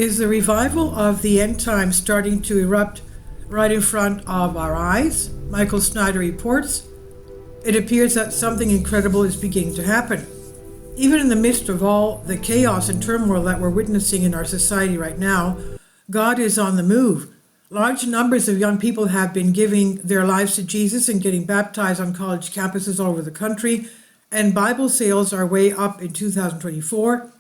Is the revival of the end times starting to erupt right in front of our eyes? Michael Snyder reports. It appears that something incredible is beginning to happen. Even in the midst of all the chaos and turmoil that we're witnessing in our society right now, God is on the move. Large numbers of young people have been giving their lives to Jesus and getting baptized on college campuses all over the country, and Bible sales are way up in 2024.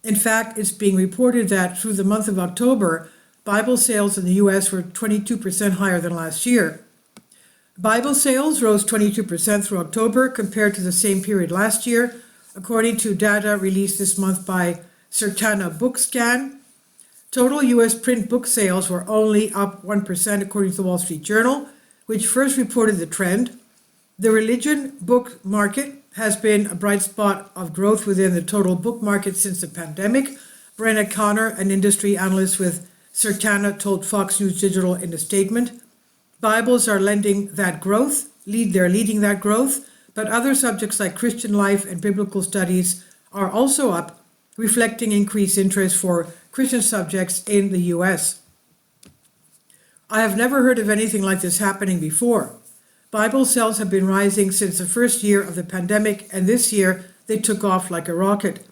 In fact, it's being reported that through the month of October, Bible sales in the U.S. were 22% higher than last year. Bible sales rose 22% through October compared to the same period last year, according to data released this month by Circana BookScan. Total U.S. print book sales were only up 1% according to the Wall Street Journal, which first reported the trend. The religion book market has been a bright spot of growth within the total book market since the pandemic. Brenna Connor, an industry analyst with Circana, told Fox News Digital in a statement. Bibles are leading that growth, but other subjects like Christian life and biblical studies are also up, reflecting increased interest for Christian subjects in the U.S. I have never heard of anything like this happening before. Bible sales have been rising since the first year of the pandemic, and this year they took off like a rocket.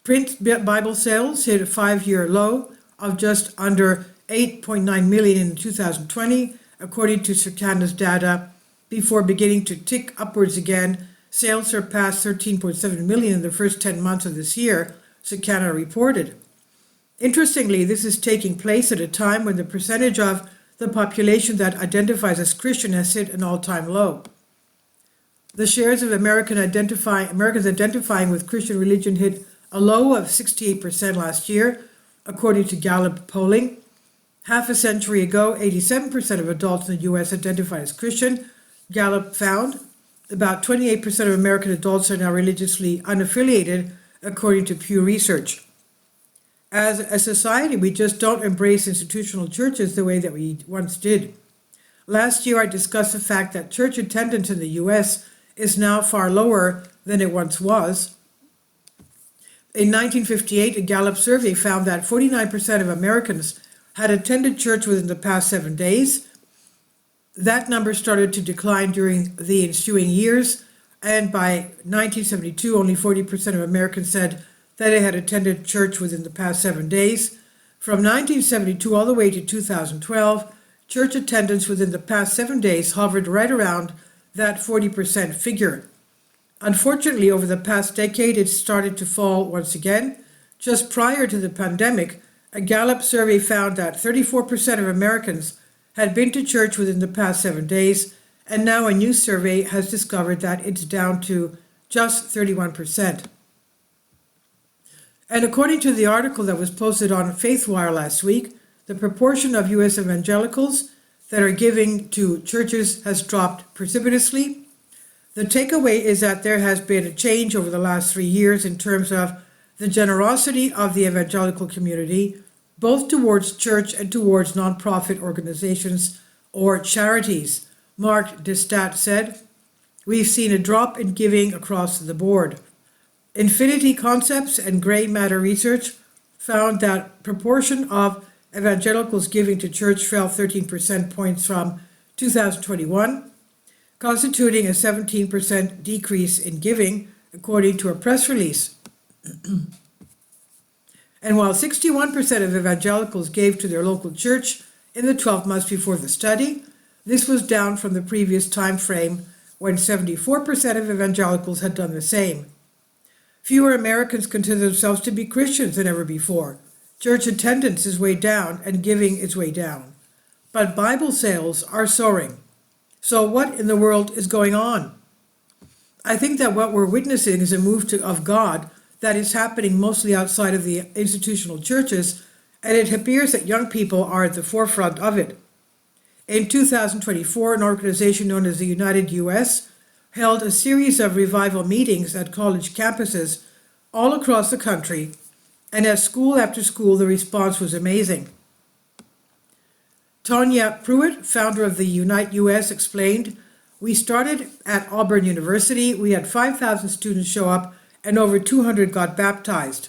Print Bible sales hit a 5-year low of just under 8.9 million in 2020, according to Circana's data, before beginning to tick upwards again. Sales surpassed 13.7 million in the first 10 months of this year, Circana reported. Interestingly, this is taking place at a time when the percentage of the population that identifies as Christian has hit an all-time low. The shares of Americans identifying with Christian religion hit a low of 68% last year, according to Gallup polling. Half a century ago, 87% of adults in the U.S. identified as Christian. Gallup found about 28% of American adults are now religiously unaffiliated, according to Pew Research. As a society, we just don't embrace institutional churches the way that we once did. Last year, I discussed the fact that church attendance in the U.S. is now far lower than it once was. In 1958, a Gallup survey found that 49% of Americans had attended church within the past 7 days. That number started to decline during the ensuing years, and by 1972, only 40% of Americans said that they had attended church within the past 7 days. From 1972 all the way to 2012, church attendance within the past 7 days hovered right around that 40% figure. Unfortunately, over the past decade, it started to fall once again. Just prior to the pandemic, a Gallup survey found that 34% of Americans had been to church within the past 7 days, and now a new survey has discovered that it's down to just 31%. And according to the article that was posted on FaithWire last week, the proportion of U.S. evangelicals that are giving to churches has dropped precipitously. The takeaway is that there has been a change over the last 3 years in terms of the generosity of the evangelical community, both towards church and towards nonprofit organizations or charities. Mark Destat said, "We've seen a drop in giving across the board." Infinity Concepts and Gray Matter Research found that proportion of evangelicals giving to church fell 13 percentage points from 2021, constituting a 17% decrease in giving, according to a press release. And while 61% of evangelicals gave to their local church in the 12 months before the study, this was down from the previous time frame when 74% of evangelicals had done the same. Fewer Americans consider themselves to be Christians than ever before. Church attendance is way down and giving is way down. But Bible sales are soaring. So what in the world is going on? I think that what we're witnessing is a move of God that is happening mostly outside of the institutional churches, and it appears that young people are at the forefront of it. In 2024, an organization known as the United U.S. held a series of revival meetings at college campuses all across the country, and at school after school, the response was amazing. Tanya Pruitt, founder of the Unite US, explained, "We started at Auburn University. We had 5,000 students show up, and over 200 got baptized.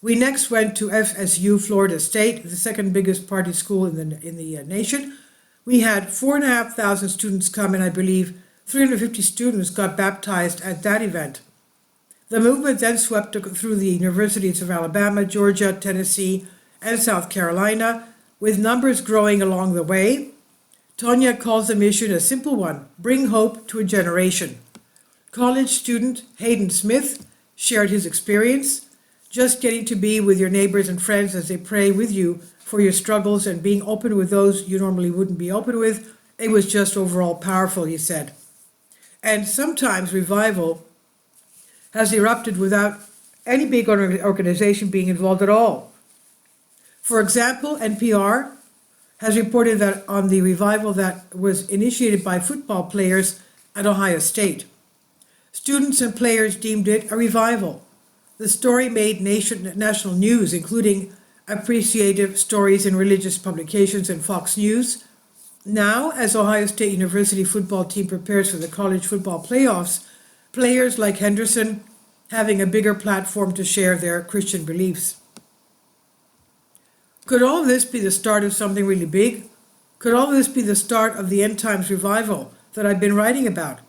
We next went to FSU, Florida State, the second biggest party school in the nation. We had 4,500 students come, and I believe 350 students got baptized at that event. The movement then swept through the universities of Alabama, Georgia, Tennessee, and South Carolina, with numbers growing along the way. Tonya calls the mission a simple one: bring hope to a generation. College student Hayden Smith shared his experience, just getting to be with your neighbors and friends as they pray with you for your struggles and being open with those you normally wouldn't be open with. It was just overall powerful, he said. And sometimes revival has erupted without any big organization being involved at all. For example, NPR has reported that on the revival that was initiated by football players at Ohio State. Students and players deemed it a revival. The story made national news, including appreciative stories in religious publications and Fox News. Now, as Ohio State University football team prepares for the college football playoffs, players like Henderson having a bigger platform to share their Christian beliefs. Could all of this be the start of something really big? Could all of this be the start of the end times revival that I've been writing about?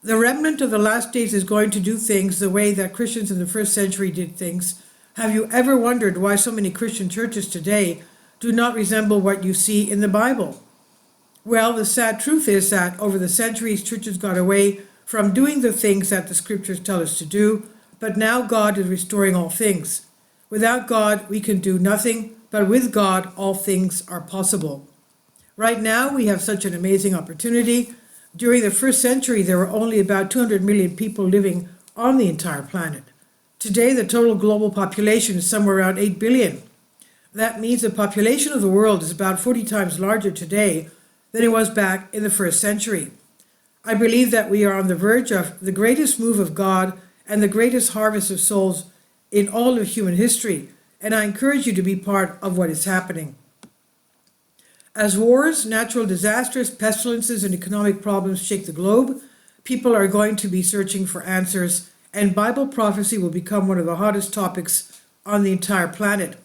The remnant of the last days is going to do things the way that Christians in the first century did things. Have you ever wondered why so many Christian churches today do not resemble what you see in the Bible? Well, the sad truth is that over the centuries, churches got away from doing the things that the scriptures tell us to do, but now God is restoring all things. Without God, we can do nothing, but with God, all things are possible. Right now, we have such an amazing opportunity. During the first century, there were only about 200 million people living on the entire planet. Today, the total global population is somewhere around 8 billion. That means the population of the world is about 40 times larger today than it was back in the first century. I believe that we are on the verge of the greatest move of God and the greatest harvest of souls in all of human history, and I encourage you to be part of what is happening. As wars, natural disasters, pestilences, and economic problems shake the globe, people are going to be searching for answers, and Bible prophecy will become one of the hottest topics on the entire planet.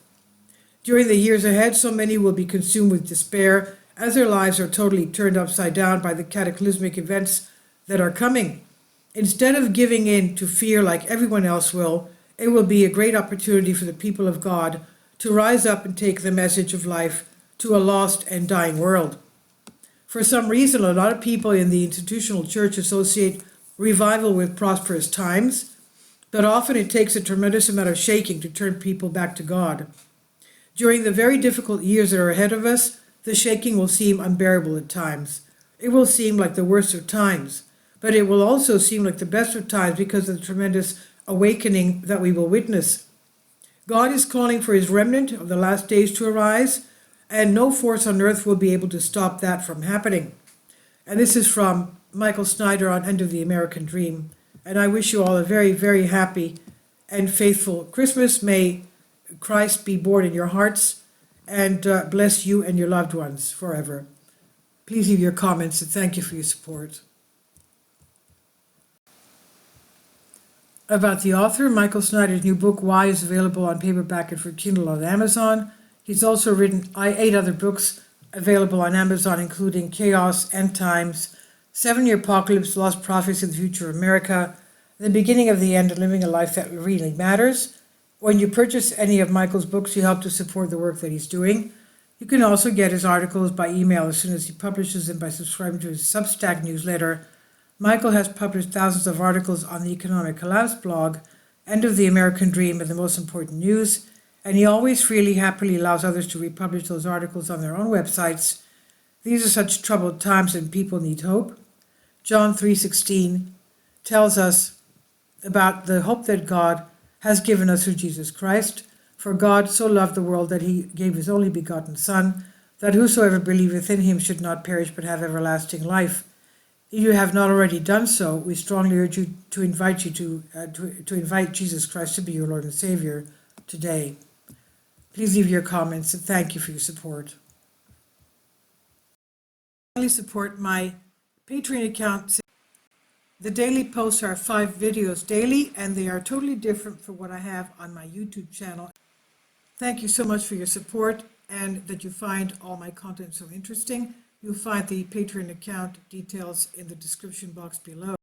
During the years ahead, so many will be consumed with despair as their lives are totally turned upside down by the cataclysmic events that are coming. Instead of giving in to fear like everyone else will, it will be a great opportunity for the people of God to rise up and take the message of life to a lost and dying world. For some reason, a lot of people in the institutional church associate revival with prosperous times, but often it takes a tremendous amount of shaking to turn people back to God. During the very difficult years that are ahead of us, the shaking will seem unbearable at times. It will seem like the worst of times, but it will also seem like the best of times because of the tremendous awakening that we will witness. God is calling for his remnant of the last days to arise, and no force on earth will be able to stop that from happening. And this is from Michael Snyder on End of the American Dream. And I wish you all a very, very happy and faithful Christmas. May Christ be born in your hearts and bless you and your loved ones forever. Please leave your comments and thank you for your support. About the author, Michael Snyder's new book, Why, is available on paperback and for Kindle on Amazon. He's also written 8 other books available on Amazon, including Chaos, End Times, 7-Year Apocalypse, Lost Prophecy of the Future of America, The Beginning of the End, and Living a Life That Really Matters. When you purchase any of Michael's books, you help to support the work that he's doing. You can also get his articles by email as soon as he publishes them by subscribing to his Substack newsletter. Michael has published thousands of articles on the Economic Collapse blog, End of the American Dream, and The Most Important News, and he always freely, happily allows others to republish those articles on their own websites. These are such troubled times and people need hope. John 3:16 tells us about the hope that God has given us through Jesus Christ. For God so loved the world that he gave his only begotten Son, that whosoever believeth in him should not perish but have everlasting life. If you have not already done so, we strongly urge you to invite Jesus Christ to be your Lord and Savior today. Please leave your comments and thank you for your support. Please support my Patreon account. The daily posts are 5 videos daily, and they are totally different from what I have on my YouTube channel. Thank you so much for your support and that you find all my content so interesting. You'll find the Patreon account details in the description box below.